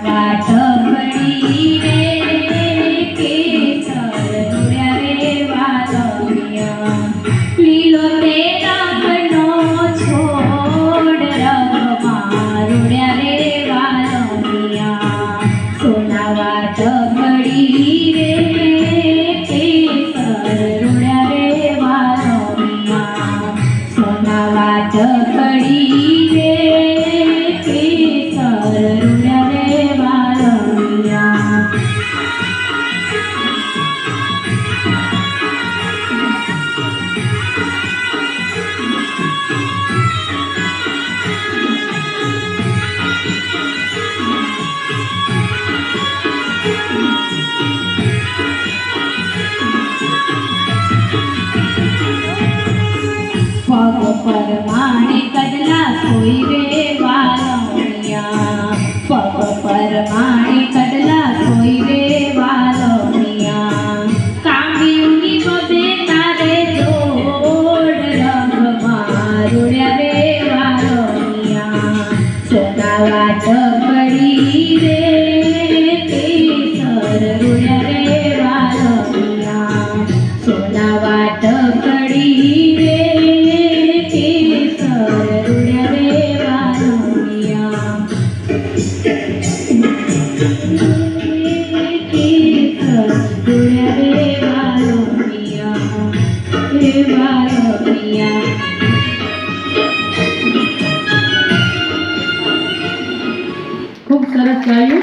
વાટ પડી રે કેસર રૂડ્યા રે વાલમિયા લીલો તે રંગનો છોડ રંગમાં રૂડ્યા રે વાલમિયા સોના વાટ પડી રે કેસર રૂડ્યા રે વાલમિયા સોના વાટ પડી રે કેસર રૂડ્યા રે વાલમિયા પગ પરમાણે કડલા સોઈ રે વાલમિયા પગ પરમાણે કડલા સોઈ રે વાલમિયા કાંગીની બબે તારે જોડ રંગમાં રૂડ્યા રે વાલમિયા સોના વાટ પડી રે કેસર રૂડ્યા રે વાલમિયા સોના વાટ પડી રે